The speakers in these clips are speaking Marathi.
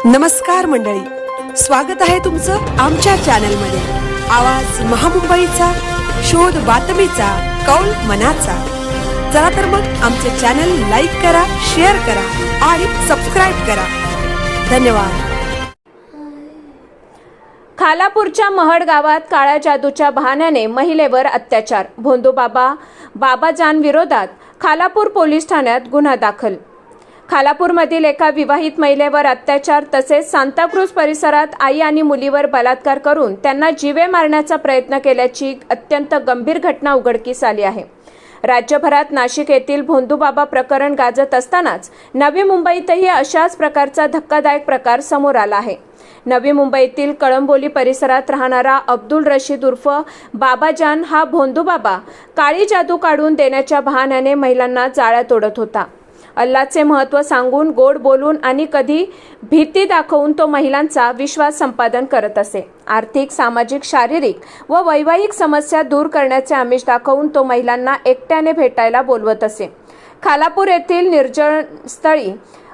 नमस्कार मंडळी, स्वागत आहे तुमचं आमच्या चॅनलमध्ये। आवाज महामुंबईचा, शोध बातमीचा, कौल मनाचा। चला तर मग आमचे चॅनल लाईक करा, शेअर करा आणि सबस्क्राइब करा। धन्यवाद। खालापूरच्या महड गावात काळ्या जादूच्या बहाण्याने महिलेवर अत्याचार। भोंदूबाबा बाबाजान विरोधात खालापूर पोलीस ठाण्यात गुन्हा दाखल। खालापूरमधील एका विवाहित महिलेवर अत्याचार तसेच सांताक्रूज परिसरात आई आणि मुलीवर बलात्कार करून त्यांना जीवे मारण्याचा प्रयत्न केल्याची अत्यंत गंभीर घटना उघडकीस आली आहे। राज्यभरात नाशिक येथील भोंदूबाबा प्रकरण गाजत असतानाच नवी मुंबईतही अशाच प्रकारचा धक्कादायक प्रकार समोर आला आहे। नवी मुंबईतील कळंबोली परिसरात राहणारा अब्दुल रशीद उर्फ बाबाजान हा भोंदूबाबा काळी जादू काढून देण्याच्या बहाण्याने महिलांना जाळ्यात ओढत होता। अल्लाचे महत्त्व सांगून, गोड बोलून आणि कधी भीती दाखवून तो महिलांचा विश्वास संपादन करत असे। आर्थिक, सामाजिक, शारीरिक व वैवाहिक समस्या दूर करण्याचे आमिष दाखवून तो महिलांना एकट्याने भेटायला बोलवत असे। खालापूर येथील निर्जन स्थळी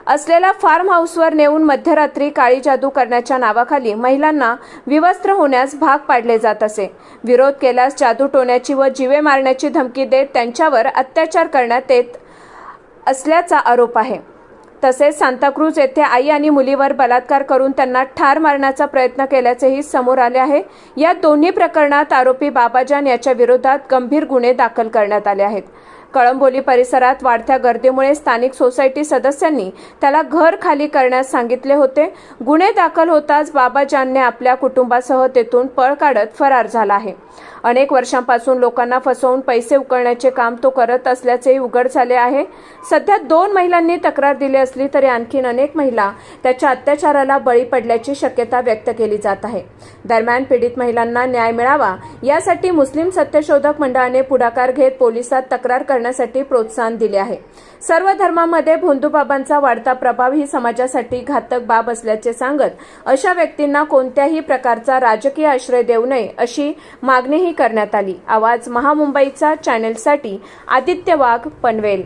असलेल्या फार्म हाऊसवर नेऊन मध्यरात्री काळी जादू करण्याच्या नावाखाली महिलांना विवस्त्र होण्यास भाग पाडले जात असे। विरोध केल्यास जादू टोण्याची व जीवे मारण्याची धमकी देत त्यांच्यावर अत्याचार करण्यात येत असल्याचा आरोप आहे। तसेच सांताक्रूज येथे आई आणि मुलीवर बलात्कार करून त्यांना ठार मारण्याचा प्रयत्न केल्याचेही समोर आले आहे। या दोन्ही प्रकरणात आरोपी बाबाजान याच्या विरोधात गंभीर गुन्हे दाखल करण्यात आले आहेत। कळंबोली परिसरात वाढत्या गर्दीमुळे स्थानिक सोसायटी सदस्यांनी त्याला घर खाली करण्यास सांगितले होते। गुन्हे दाखल होताच बाबाजानने आपल्या कुटुंबासह तेथून पळ काढत फरार झाला आहे। अनेक वर्षांपासून लोकांना फसवून पैसे उकळण्याचे काम तो करत असल्याचेही उघड झाले आहे। सध्या 2 महिलांनी तक्रार दिली असली तरी आणखीन अनेक महिला त्याच्या अत्याचाराला बळी पडल्याची शक्यता व्यक्त केली जात आहे। दरम्यान पीडित महिलांना न्याय मिळावा यासाठी मुस्लिम सत्यशोधक मंडळाने पुढाकार घेत पोलिसात तक्रार करण्यासाठी प्रोत्साहन दिले आहे। सर्व धर्मांमध्ये भोंदूबाबांचा वाढता प्रभाव ही समाजासाठी घातक बाब असल्याचे सांगत अशा व्यक्तींना कोणत्याही प्रकारचा राजकीय आश्रय देऊ नये अशी मागणीही करण्यात आली। आवाज महामुंबईचा चॅनलसाठी आदित्य वाघ, पनवेल।